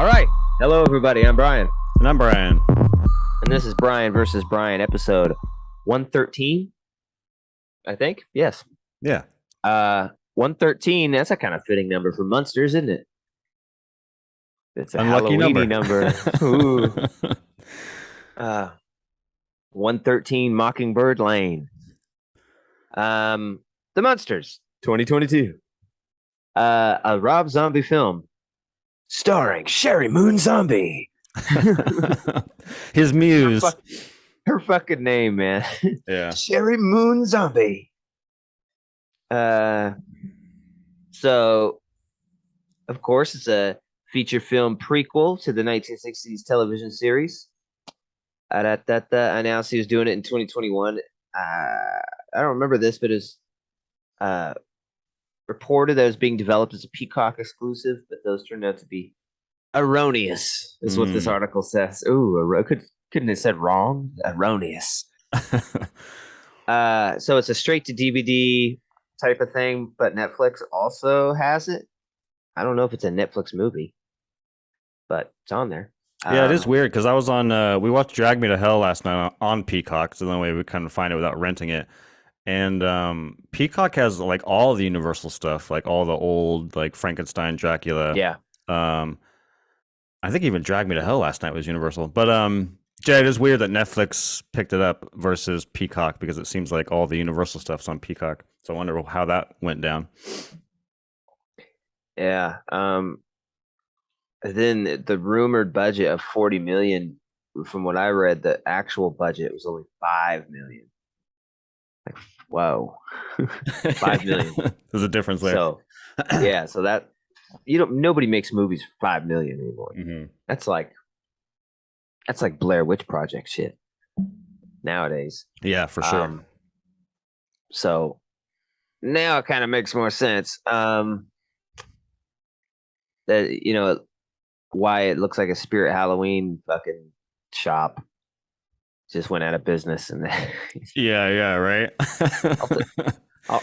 All right. Hello, everybody. I'm Bryan. And I'm Bryan. And this is Bryan versus Bryan, episode 113, I think. Yes. Yeah. 113, that's a kind of fitting number for Munsters, isn't it? It's a Unlucky Halloween-y number. Ooh. 113 Mockingbird Lane. The Munsters, 2022. A Rob Zombie film starring Sherry Moon Zombie. His muse. Her fucking name, man. Yeah. Sherry Moon Zombie. So, of course, it's a feature film prequel to the 1960s television series. Announced he was doing it in 2021. I don't remember this, but it's reported that it was being developed as a Peacock exclusive, but those turned out to be erroneous, is what this article says. Ooh, couldn't have said wrong? Erroneous. So it's a straight to DVD type of thing, but Netflix also has it. I don't know if it's a Netflix movie, but it's on there. Yeah, it is weird because I was on. We watched Drag Me to Hell last night on Peacock. So the only way we kind of find it without renting it. And Peacock has like all the Universal stuff, like all the old like Frankenstein, Dracula. Yeah. I think even Drag Me to Hell last night was Universal. But Jay, it is weird that Netflix picked it up versus Peacock because it seems like all the Universal stuff's on Peacock. So I wonder how that went down. Yeah. Then the rumored budget of 40 million, from what I read, the actual budget was only 5 million. Like, whoa. 5 million. There's a difference there. So yeah, so that nobody makes movies for 5 million anymore. Mm-hmm. That's like Blair Witch Project shit nowadays. Yeah, for sure. So now it kind of makes more sense. That why it looks like a Spirit Halloween fucking shop just went out of business, and yeah, right.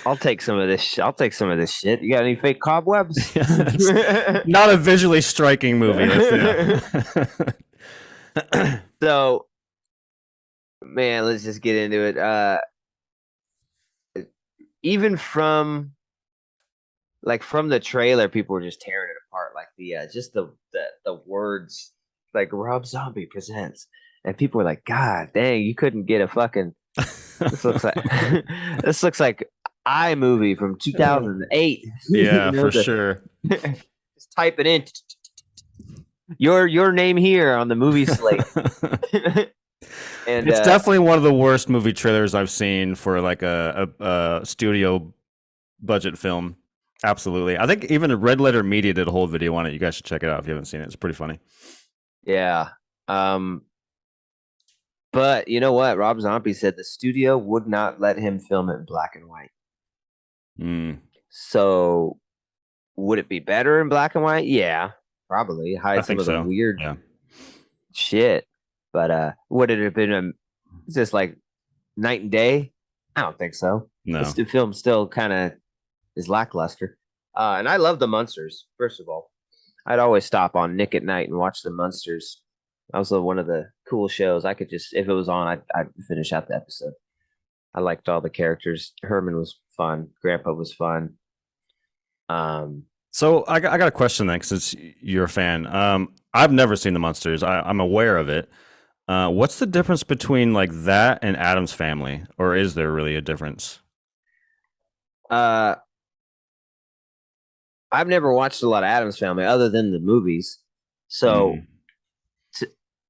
I'll take some of this. I'll take some of this shit. You got any fake cobwebs? Not a visually striking movie. So, man, let's just get into it. Even from the trailer, people were just tearing it apart. Like just the words, like Rob Zombie presents, and people were like, "God dang, you couldn't get a fucking." This looks like iMovie from 2008. Yeah, for sure. Just type it in. Your name here on the movie slate. And it's definitely one of the worst movie trailers I've seen for like a studio budget film. Absolutely. I think even Red Letter Media did a whole video on it. You guys should check it out if you haven't seen it. It's pretty funny. Yeah. But you know what? Rob Zombie said the studio would not let him film it in black and white. So would it be better in black and white? Yeah, probably. Hide some of the weird shit. But would it have been just like night and day? I don't think so. No. The film still kind of is lackluster. And I love the Munsters, first of all. I'd always stop on Nick at Night and watch the Munsters. That was one of the cool shows. I could just, if it was on, I'd finish out the episode. I liked all the characters. Herman was fun. Grandpa was fun. So I got a question then, since you're a fan. I've never seen the Munsters. I'm aware of it. What's the difference between like that and Addams Family, or is there really a difference? I've never watched a lot of Addams Family other than the movies. So,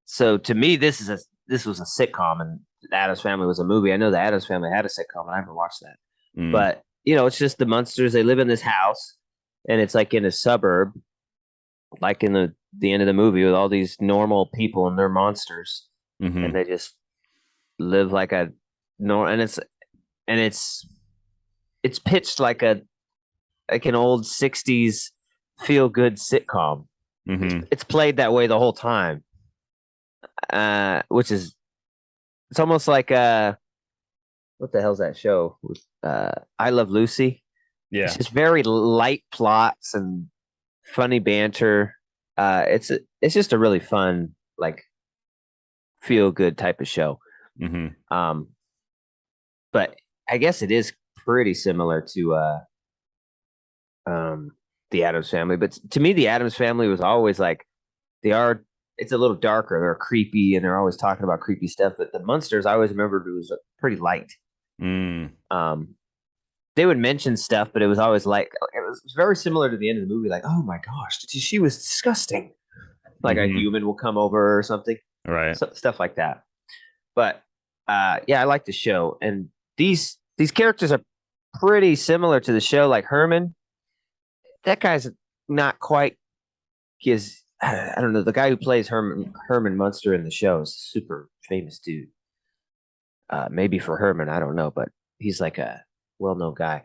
so to me, this was a sitcom, and Addams Family was a movie. I know the Addams Family had a sitcom, and I haven't watched that. But it's just the Munsters. They live in this house, and it's like in a suburb, like in the end of the movie, with all these normal people and they're monsters, and they just live like and it's pitched like an old 60s feel good sitcom. It's played that way the whole time, which is, it's almost like what the hell's that show? I Love Lucy. Yeah, it's just very light plots and funny banter. it's just a really fun, like, feel good type of show. Mm-hmm. Um, but I guess it is pretty similar to um the Adams Family. But to me, the Adams Family was always like they are. It's a little darker. They're creepy, and they're always talking about creepy stuff. But the Munsters, I always remembered it was pretty light. Mm. Um, they would mention stuff, but it was always like it was very similar to the end of the movie. Like, oh my gosh, she was disgusting. Like a Mm-hmm. human will come over or something, Right. stuff like that. But yeah, I like the show, and these characters are pretty similar to the show. Like Herman, that guy's not quite his. I don't know. The guy who plays Herman Munster in the show is a super famous dude. Maybe for Herman, I don't know, but he's like a well-known guy.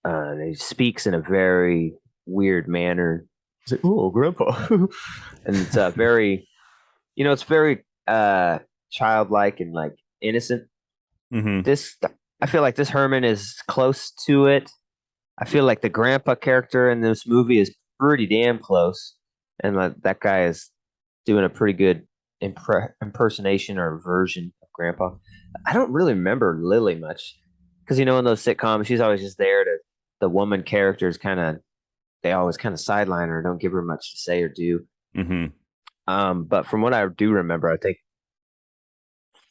And he speaks in a very weird manner. He's like, "Oh, Grandpa," and it's very, it's very childlike and like innocent. Mm-hmm. This, I feel like this Herman is close to it. I feel like the grandpa character in this movie is pretty damn close, and that guy is doing a pretty good impersonation or version of grandpa. I don't really remember Lily much because in those sitcoms she's always just there to the woman characters they always kind of sideline her, don't give her much to say or do. Mm-hmm. But from what I do remember, I think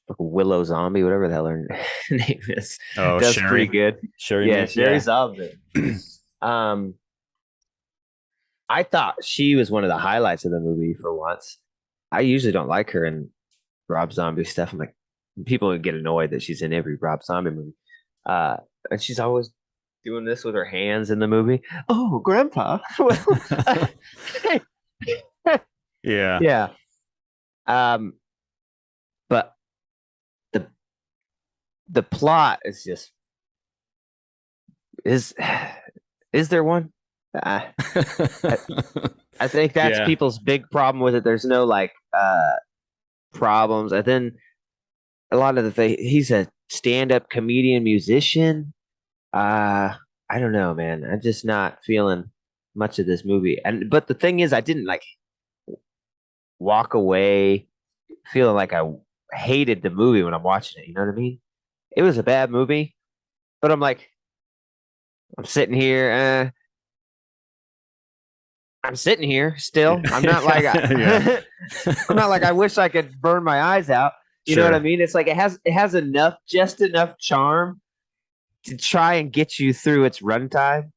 like Willow Zombie, whatever the hell her name is, Oh, does Sherry. pretty good. Sherry. Yeah, Sherry Zombie. I thought she was one of the highlights of the movie for once. I usually don't like her in Rob Zombie stuff. I'm like, people would get annoyed that she's in every Rob Zombie movie. And she's always doing this with her hands in the movie. Oh, Grandpa. Yeah. Yeah. But the plot is just is there one? I think that's Yeah. people's big problem with it. There's no like problems, and then a lot of he's a stand-up comedian musician. I don't know, man. I'm just not feeling much of this movie. But the thing is, I didn't like walk away feeling like I hated the movie when I'm watching it. You know what I mean? It was a bad movie, but I'm like, I'm sitting here. I'm sitting here still. I'm not like I'm not like I wish I could burn my eyes out. You know what I mean? It's like it has just enough charm to try and get you through its runtime,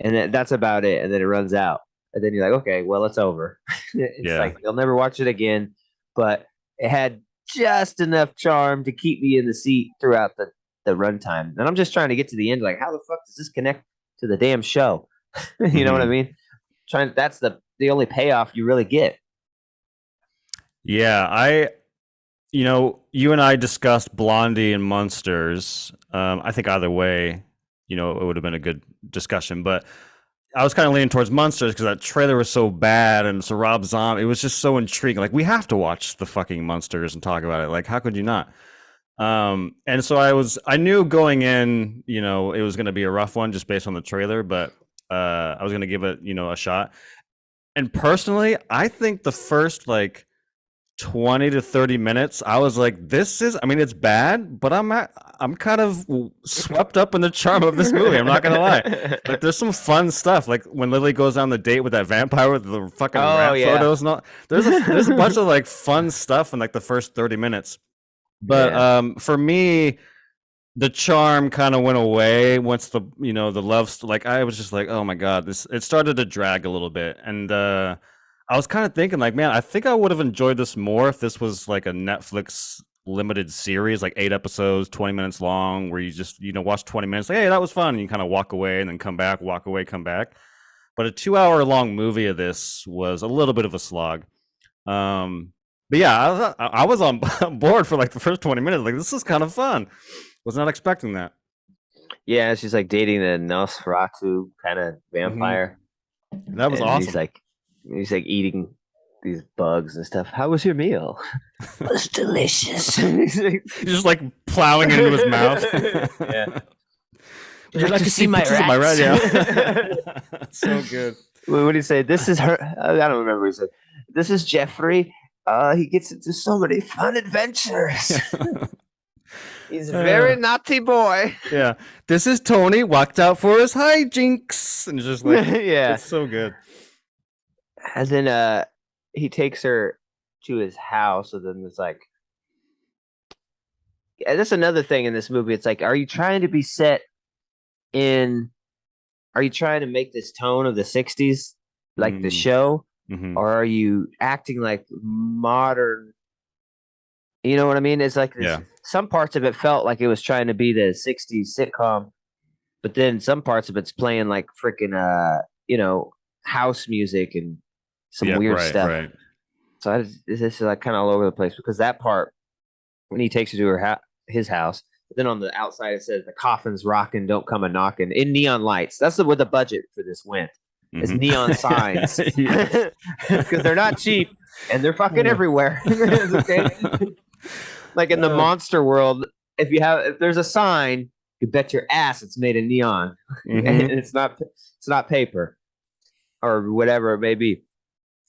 and that's about it. And then it runs out, and then you're like, okay, well, it's over. It's like you'll never watch it again. But it had just enough charm to keep me in the seat throughout the runtime. And I'm just trying to get to the end. Like, how the fuck does this connect to the damn show? You know what I mean? That's the only payoff you really get. Yeah, you and I discussed Blondie and Munsters. I think either way, it would have been a good discussion. But I was kind of leaning towards Munsters because that trailer was so bad, and so Rob Zombie, it was just so intriguing. Like, we have to watch the fucking Munsters and talk about it. Like, how could you not? And so I knew going in, it was going to be a rough one just based on the trailer, but I was going to give it, a shot. And personally, I think the first like 20 to 30 minutes, I was like, it's bad, but I'm kind of swept up in the charm of this movie. I'm not gonna lie. Like, there's some fun stuff. Like when Lily goes on the date with that vampire with the fucking rat photos and all. There's a bunch of like fun stuff in like the first 30 minutes. But for me, the charm kind of went away once the love, like, I was just like, oh my god, it started to drag a little bit. And I was kind of thinking, like, man, I think I would have enjoyed this more if this was like a Netflix limited series, like 8 episodes, 20 minutes long, where you just watch 20 minutes, like, hey, that was fun, and you kind of walk away and then come back, walk away, come back. But a 2-hour long movie of this was a little bit of a slog. But yeah, I was on board for like the first 20 minutes. Like, this is kind of fun. Was not expecting that. Yeah, she's like dating the Nosferatu kind of vampire. Mm-hmm. That was awesome. He's like eating these bugs and stuff. How was your meal? It was delicious. He's just like plowing into his mouth. Yeah. Would you like to see my rat? Yeah. So good. what did he say? This is her. I don't remember what he said. This is Jeffrey. He gets into so many fun adventures. He's a very naughty boy. Yeah. This is Tony, walked out for his hijinks. And it's just like, yeah. it's so good. And then he takes her to his house, and then it's like, and that's another thing in this movie. It's like, are you trying to be set in? Are you trying to make this tone of the '60s, like the show, or are you acting like modern? You know what I mean? It's like this, some parts of it felt like it was trying to be the '60s sitcom, but then some parts of it's playing like freaking house music and some weird stuff. Right. So this is like kind of all over the place, because that part when he takes her to his house, but then on the outside it says the coffin's rocking, don't come a knocking, in neon lights. That's where the budget for this went. Is neon signs, because they're not cheap and they're fucking everywhere. Okay. Like in the monster world, if there's a sign, you bet your ass it's made of neon, and it's not paper or whatever it may be.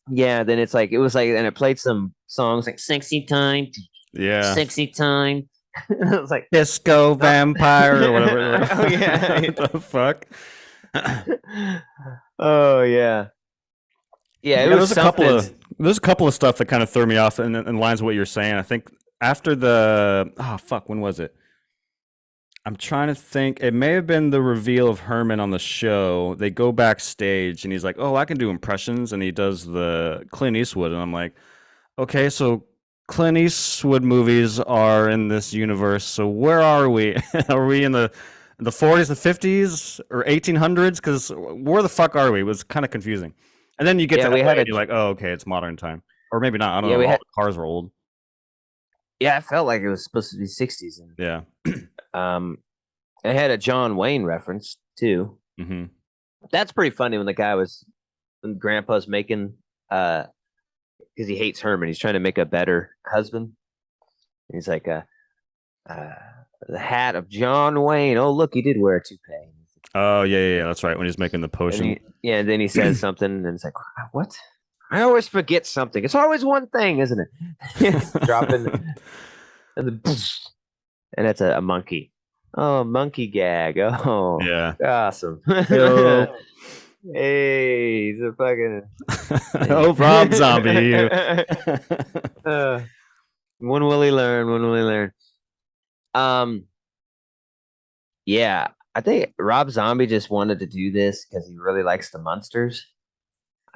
Yeah, then it was like, and it played some songs like "Sexy Time," "Sexy Time." And it was like Disco Vampire or whatever. Oh yeah, what the fuck? Oh yeah. Yeah, there's a couple of stuff that kind of threw me off in lines of what you're saying. I think after when was it? I'm trying to think. It may have been the reveal of Herman on the show. They go backstage and he's like, "Oh, I can do impressions," and he does the Clint Eastwood, and I'm like, "Okay, so Clint Eastwood movies are in this universe. So where are we? Are we in the 40s, the 50s, or 1800s? Because where the fuck are we?" It was kind of confusing. And then you get to that point, and you're like, "Oh, okay, it's modern time." Or maybe not. I don't know. All the cars were old. Yeah, I felt like it was supposed to be 60s. Yeah. It had a John Wayne reference too. Mm-hmm. That's pretty funny when Grandpa's making, because he hates Herman. He's trying to make a better husband. And he's like, the hat of John Wayne. Oh, look, he did wear a toupee. Oh, yeah. That's right. When he's making the potion. And then he says something, and it's like, what? I always forget something. It's always one thing, isn't it? Dropping, and it's a monkey. Oh, monkey gag. Oh, yeah, awesome. Hey, he's a fucking. Oh, Rob Zombie. When will he learn? When will he learn? Yeah, I think Rob Zombie just wanted to do this because he really likes the Munsters.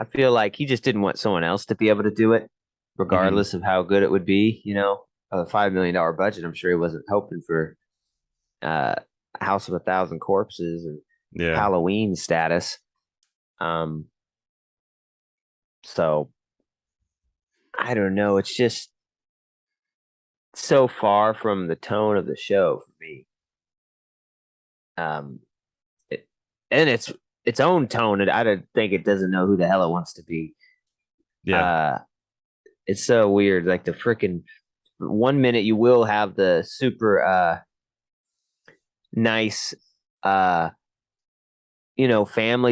I feel like he just didn't want someone else to be able to do it, regardless of how good it would be. You know, a $5 million budget. I'm sure he wasn't hoping for House of 1,000 Corpses or Halloween status. So I don't know. It's just so far from the tone of the show for me. And it's its own tone. I don't think it doesn't know who the hell it wants to be. Yeah. It's so weird. Like the freaking 1 minute you will have the super nice family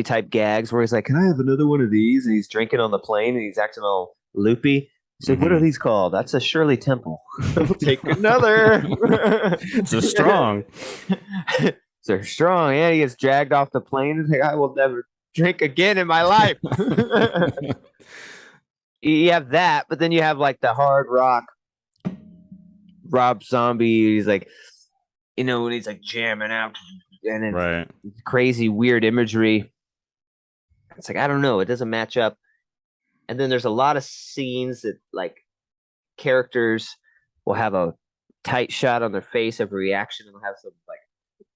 type gags where he's like, "Can I have another one of these?" And he's drinking on the plane and he's acting all loopy. He's like, "What are these called?" "That's a Shirley Temple." "I'll take another." It's a strong. They're strong. Yeah, he gets dragged off the plane and like, "I will never drink again in my life." You have that, but then you have like the hard rock Rob Zombie. He's like, when he's like jamming out and then crazy weird imagery. It's like, I don't know, it doesn't match up. And then there's a lot of scenes that like characters will have a tight shot on their face of reaction and they'll have some like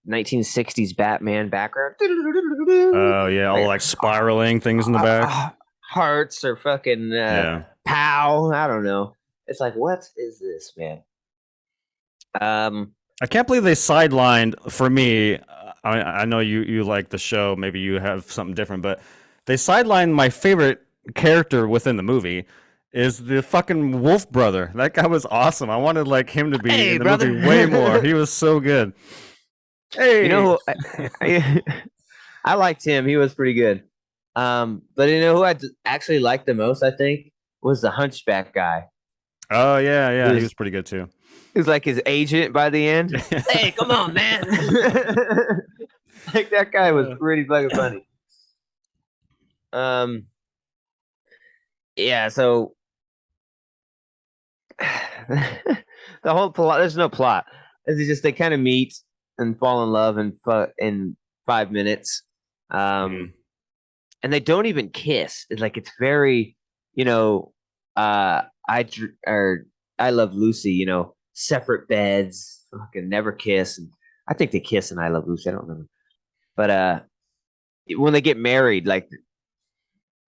1960s Batman background. Oh yeah, all like spiraling things in the back. Hearts or fucking pow. I don't know. It's like, what is this, man? I can't believe they sidelined, for me. I know you like the show. Maybe you have something different, but they sidelined my favorite character within the movie. Is the fucking Wolf brother. That guy was awesome. I wanted like him to be in the movie way more. He was so good. Hey, I liked him. He was pretty good. But you know who actually liked the most? I think was the Hunchback guy. Oh yeah, yeah, he Who's was pretty good too. who's like his agent by the end. Hey, come on, man! Like that guy was Uh, pretty fucking funny. Um, yeah. So the whole plot. There's no plot. It's just they kind of meet and fall in love in 5 minutes. Um, mhm. and they don't even kiss. It's like it's very, you know, uh, or I Love Lucy. Separate beds, fucking never kiss. And I think they kiss in I Love Lucy. I don't remember, but when they get married, like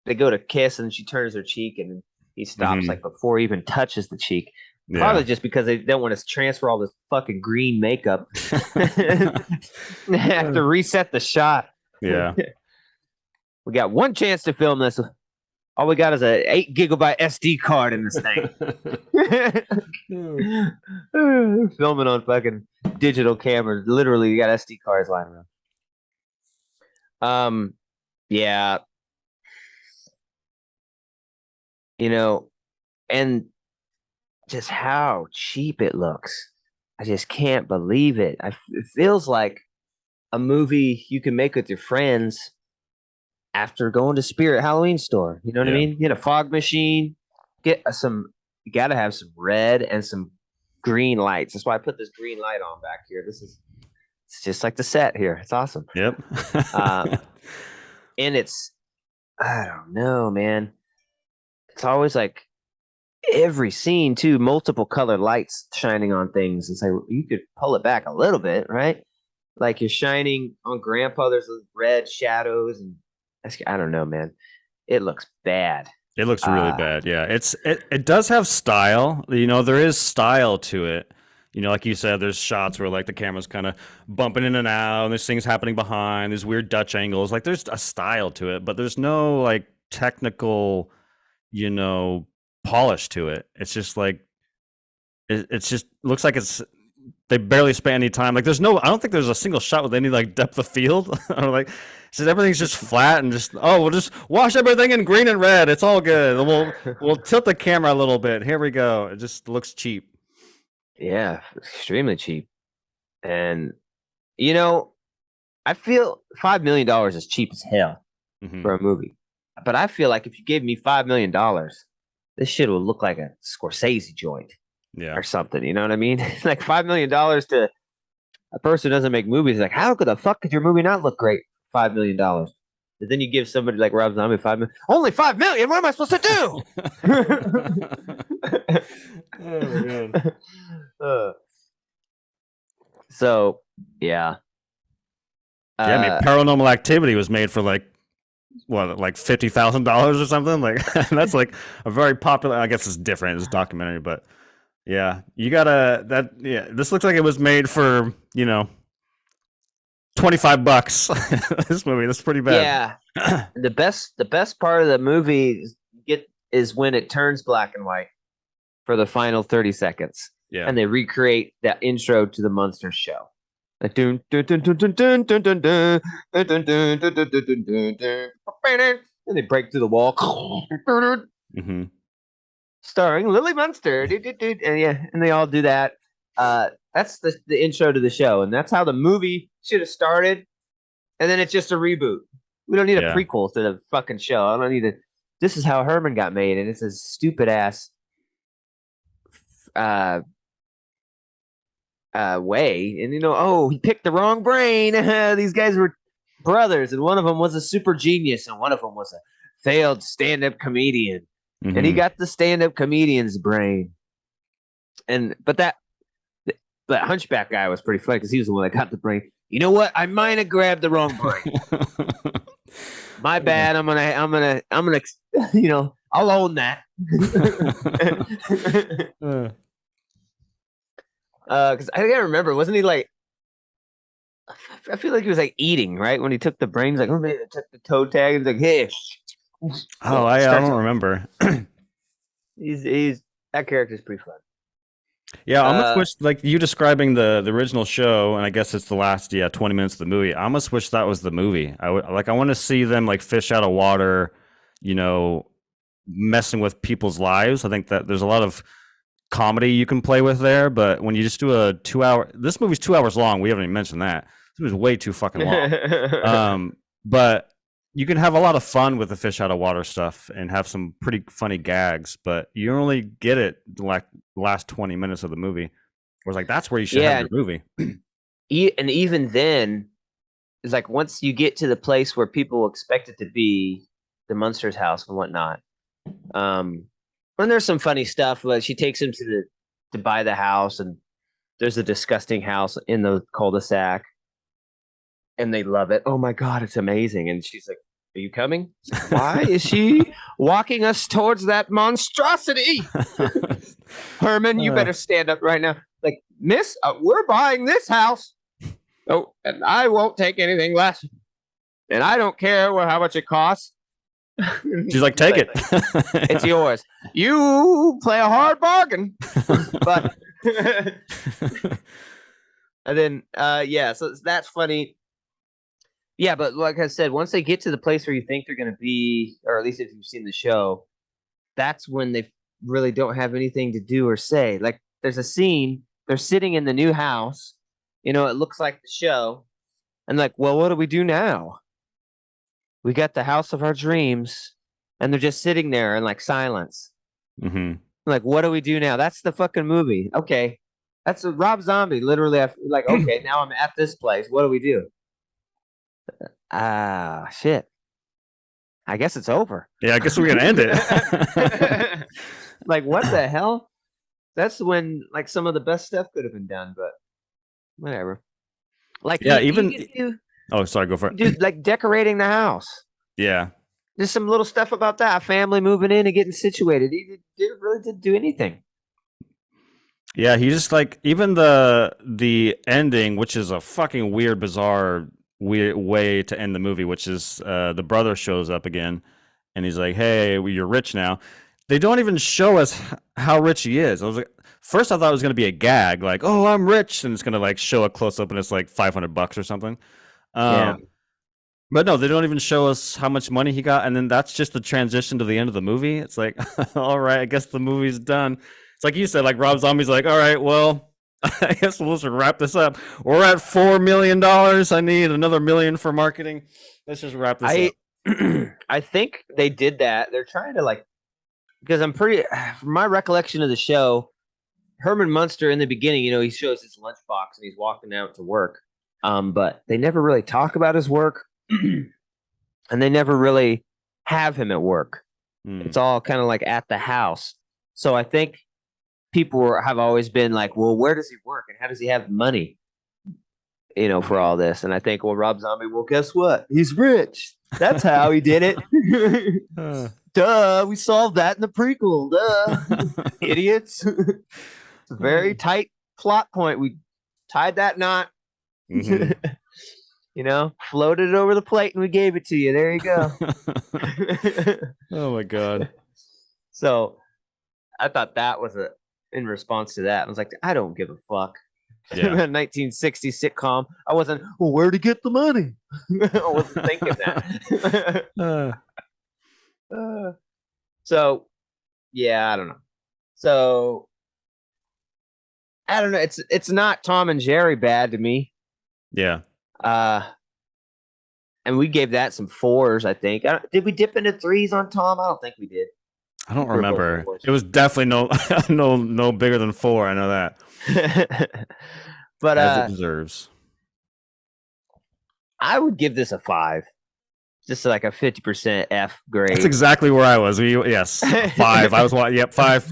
they go to kiss and she turns her cheek and he stops like Mhm. before he even touches the cheek. Probably Yeah. just because they don't want to transfer all this fucking green makeup. They have to reset the shot. Yeah. We got one chance to film this. All we got is a 8 GB SD card in this thing. Filming on fucking digital cameras. Literally, you got SD cards lying around. Yeah, you know, and just how cheap it looks. I just can't believe it. It feels like a movie you can make with your friends after going to Spirit Halloween store. You know what I Yeah. mean? Get a fog machine, get some. You got to have some red and some green lights. That's why I put this green light on back here. It's just like the set here. It's awesome. Yep. Um, and it's I don't know, man. It's always like every scene too, multiple colored lights shining on things. It's like you could pull it back a little bit, right? Like you're shining on Grandpa. There's red shadows, and I don't know, man. It looks bad. It looks really Uh, bad. Yeah. It does have style. There is style to it. Like you said, there's shots where like the camera's kind of bumping in and out, and there's things happening behind, there's weird Dutch angles. Like there's a style to it, but there's no like technical, you know, polish to it. It's just like it's just looks like they barely spent any time. Like I don't think there's a single shot with any like depth of field. Or like says everything's just flat and just we'll just wash everything in green and red. It's all good. And we'll tilt the camera a little bit. Here we go. It just looks cheap. yeah, extremely cheap. And you know, I feel $5 million is cheap as hell Hmm. for a movie. But I feel like if you gave me $5 million, this shit would look like a Scorsese joint Yeah. or something. You know what I mean? Like $5 million to a person who doesn't make movies. Like, how could the fuck could your movie not look great? $5 million. But then you give somebody like Rob Zombie 5 million. Only 5 million. What am I supposed to do? Oh man. Uh, so yeah. Yeah, I mean, Uh, Paranormal Activity was made for like what, like $50,000 or something. Like that's like a very popular. I guess it's different. It's a documentary, but yeah, you gotta that. Yeah, this looks like it was made for $25. This movie, that's pretty bad. yeah. The best part of the movie is when it turns black and white for the final 30 seconds, Yeah. and they recreate that intro to the Munsters show. Like dun dun dun dun dun dun dun dun dun dun dun dun dun dun dun dun dun, and they break through the wall. Hmm. Starring Lily Munster, and yeah, and they all do that. That's the intro to the show, and that's how the movie should have started. And then it's just a reboot. We don't need a Yeah. prequel to the fucking show. I don't need to. This is how Herman got made, and it's a stupid ass uh way. And oh, he picked the wrong brain. These guys were brothers, and one of them was a super genius, and one of them was a failed stand-up comedian. And he Hmm. got the stand-up comedian's brain. And but Hunchback guy was pretty funny because he was the one that got the brain. You know what? I might have grabbed the wrong brain. My bad. I'm gonna. I'll own that. Because I can't remember. Wasn't he like? I feel like he was like eating right when he took the brains. Like, oh man, took the toe tag. And he's like, hey. Oh, I Starts. don't remember. He's that character's pretty fun. Yeah, I almost Uh, wish like you describing the original show, and I guess it's the last 20 minutes of the movie. I almost wish that was the movie. I want to see them like fish out of water, you know, messing with people's lives. I think that there's a lot of comedy you can play with there, but when you just do a 2 hour, this movie's 2 hours long. We haven't even mentioned that. This movie's way too fucking long. But you can have a lot of fun with the fish out of water stuff and have some pretty funny gags, but you only get it like the last 20 minutes of the movie. Whereas like that's where you should have yeah, your movie. and even then, it's like once you get to the place where people expect it to be, the Munsters house and whatnot. And there's some funny stuff, but she takes him to buy the house, and there's a disgusting house in the cul-de-sac, and they love it. Oh my god, it's amazing! And she's like, "Are you coming?" Why is she walking us towards that monstrosity? Herman, you better stand up right now. Like, miss, we're buying this house. Oh, and I won't take anything less. And I don't care how much it costs. She's like, take it. It's yours. You play a hard bargain. But and then yeah, so that's funny. Yeah, but like I said, once they get to the place where you think they're gonna be, or at least if you've seen the show, that's when they really don't have anything to do or say. Like there's a scene, they're sitting in the new house, it looks like the show, and like, well, what do we do now? We got the house of our dreams, and they're just sitting there in like silence. Mm-hmm. Like, what do we do now? That's the fucking movie. Okay, that's a Rob Zombie. Literally, like, okay, now I'm at this place. What do we do? Ah, shit. I guess it's over. Yeah, I guess we're gonna end it. Like, what the hell? That's when like some of the best stuff could have been done, but whatever. Like, yeah, oh, sorry, go for it. Dude, like decorating the house. Yeah. There's some little stuff about that. Family moving in and getting situated. He really didn't do anything. Yeah, he just like even the ending, which is a fucking weird, bizarre, weird way to end the movie, which is the brother shows up again, and he's like, "Hey, you're rich now." They don't even show us how rich he is. I was like, first I thought it was gonna be a gag, like, "Oh, I'm rich," and it's gonna like show a close up, and it's like $500 or something. Yeah. But no, they don't even show us how much money he got, and then that's just the transition to the end of the movie. It's like, all right, I guess the movie's done. It's like you said, like Rob Zombie's like, all right, well, I guess we'll just wrap this up. We're at $4 million. I need another $1 million for marketing. Let's just wrap this up. I think they did that. They're trying to like, because I'm pretty, from my recollection of the show, Herman Munster in the beginning, he shows his lunchbox and he's walking out to work. But they never really talk about his work. And they never really have him at work. It's all kind of like at the house. So I think people have always been like, well, where does he work and how does he have money, for all this? And I think, well, Rob Zombie, well, guess what? He's rich. That's how he did it. Duh, we solved that in the prequel. Duh, idiots. It's a very tight plot point. We tied that knot. Mm-hmm. Floated it over the plate and we gave it to you. There you go. Oh my god. So I thought that was in response to that. I was like, I don't give a fuck. Yeah. A 1960 sitcom. I wasn't, well, where to get the money? I wasn't thinking that. So yeah, I don't know. So I don't know. It's not Tom and Jerry bad to me. Yeah. And we gave that some 4s, I think. Did we dip into 3s on Tom? I don't think we did. I don't remember. It was definitely no bigger than 4. I know that. But as it deserves. I would give this a 5. Just like a 50% F grade. That's exactly where I was. Yes, 5. I was 5.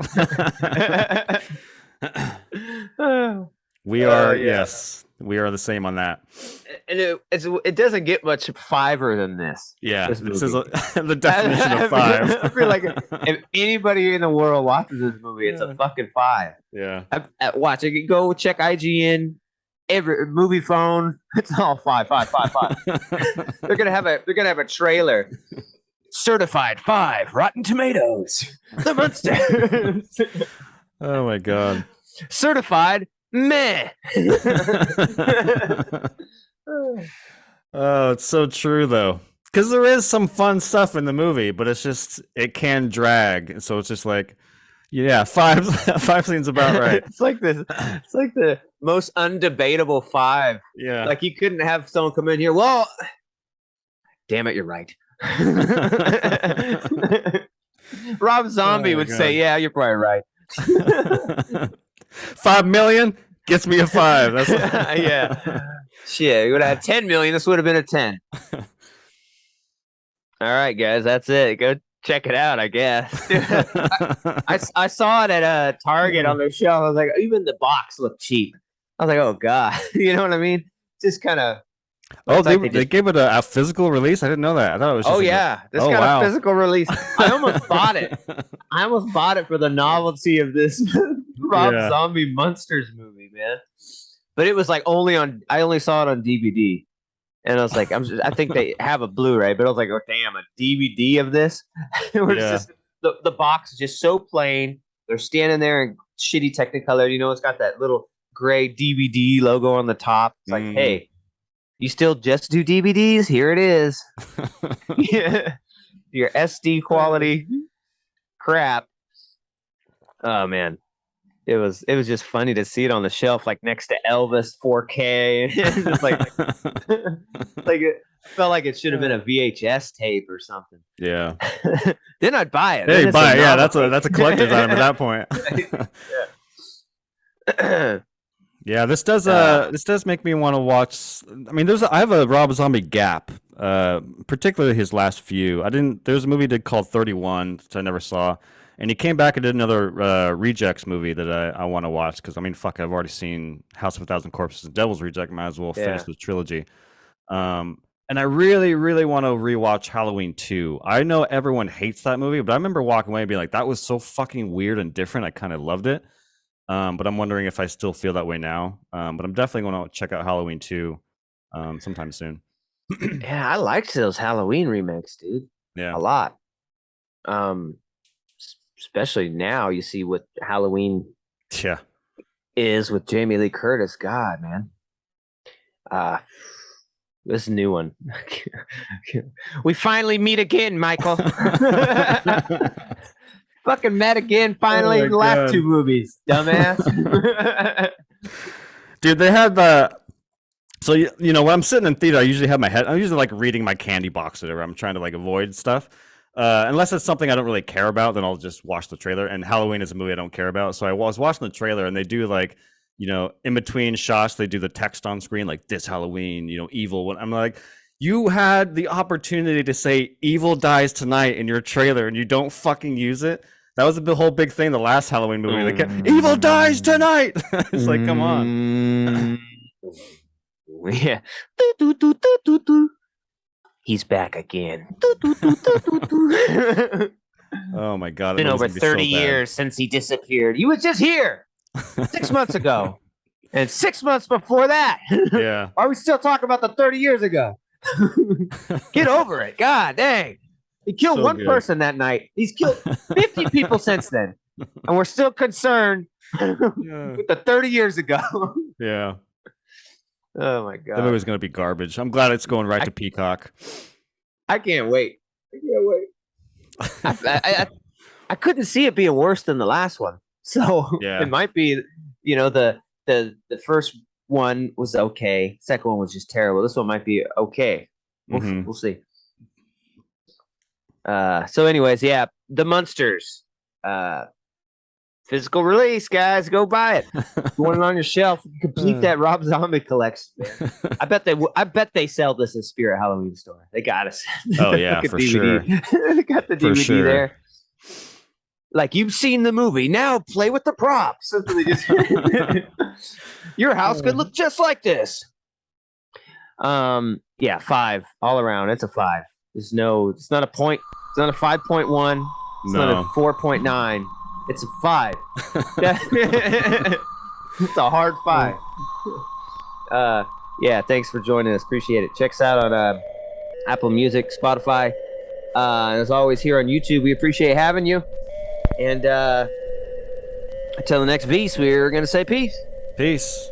We are yes. We are the same on that. And it doesn't get much 5er than this. Yeah, this is the definition of 5. I feel like if anybody in the world watches this movie, it's a fucking 5. Yeah. Watch it. Go check IGN, every movie phone. It's all 5. They're gonna have a trailer. Certified 5, Rotten Tomatoes. The Munsters. Oh my god. Certified meh. Oh, it's so true though. Because there is some fun stuff in the movie, but it can drag. So it's just like, yeah, five seems about right. It's like the most undebatable 5. Yeah. Like you couldn't have someone come in here. Well, damn it, you're right. Rob Zombie would say, "Yeah, you're probably right." 5 million gets me a 5. That's yeah. Shit, you would have had 10 million. This would have been a 10. All right, guys, that's it. Go check it out, I guess. I saw it at Target on their shelf. I was like, even the box looked cheap. I was like, oh god, you know what I mean? Just kind of. Oh, they gave it a physical release. I didn't know that. I thought it was. Just this got a physical release. I almost bought it. I almost bought it for the novelty of this Rob Zombie Munsters movie, man. But it was like I only saw it on DVD, and I was like, I think they have a Blu-ray, but I was like, oh damn, a DVD of this. Just, the box is just so plain. They're standing there in shitty Technicolor. You know, it's got that little gray DVD logo on the top. It's like, hey. You still just do DVDs? Here it is. Yeah. Your SD quality crap. Oh man. It was just funny to see it on the shelf like next to Elvis 4K. Just like it felt like it should have been a VHS tape or something. Yeah. Then I'd buy it. Hey, buy it. Yeah, that's a collector's item at that point. Yeah. Yeah, this does make me want to watch. I mean, I have a Rob Zombie gap, particularly his last few. There's a movie he did called 31, which I never saw, and he came back and did another Rejects movie that I want to watch because I mean, fuck, I've already seen House of a Thousand Corpses and Devil's Reject. Might as well finish the trilogy. And I really, really want to rewatch Halloween 2. I know everyone hates that movie, but I remember walking away and being like, that was so fucking weird and different. I kind of loved it. But I'm wondering if I still feel that way now. But I'm definitely going to check out Halloween 2 sometime soon. Yeah, I liked those Halloween remakes, dude. Yeah. A lot. Especially now, you see what Halloween is with Jamie Lee Curtis. God, man. This new one. We finally meet again, Michael. Fucking met again finally in the last 2 movies, dumbass. Dude, they had so you know when I'm sitting in theater, I'm usually like reading my candy box or whatever. I'm trying to like avoid stuff. Unless it's something I don't really care about, then I'll just watch the trailer. And Halloween is a movie I don't care about. So I was watching the trailer and they do like, you know, in between shots, they do the text on screen like this Halloween, you know, evil. I'm like, you had the opportunity to say evil dies tonight in your trailer and you don't fucking use it. That was the whole big thing. The last Halloween movie, like, evil dies tonight. It's like, come on. Yeah. He's back again. Oh my god! It's been over 30 years since he disappeared. He was just here 6 months ago, and 6 months before that. Yeah. Why are we still talking about the 30 years ago? Get over it. God dang. He killed one person that night. He's killed 50 people since then. And we're still concerned with the 30 years ago. Yeah. Oh my god. That movie's gonna be garbage. I'm glad it's going right to Peacock. I can't wait. I couldn't see it being worse than the last one. So it might be, you know, the first one was okay. Second one was just terrible. This one might be okay. We'll see. So anyways, yeah, the Munsters. Physical release, guys. Go buy it. You want it on your shelf. Complete that Rob Zombie collection, man. I bet they sell this at Spirit Halloween store. They got us. Oh yeah, for sure. They got the DVD there. Like, you've seen the movie. Now play with the props. Your house could look just like this. Yeah, 5 all around. It's a 5. It's not a point. It's not a 5.1. It's not a 4.9. It's a 5. It's a hard 5. Yeah, thanks for joining us. Appreciate it. Check us out on Apple Music, Spotify. And as always, here on YouTube, we appreciate having you. And Until the next beast, we're gonna say peace. Peace.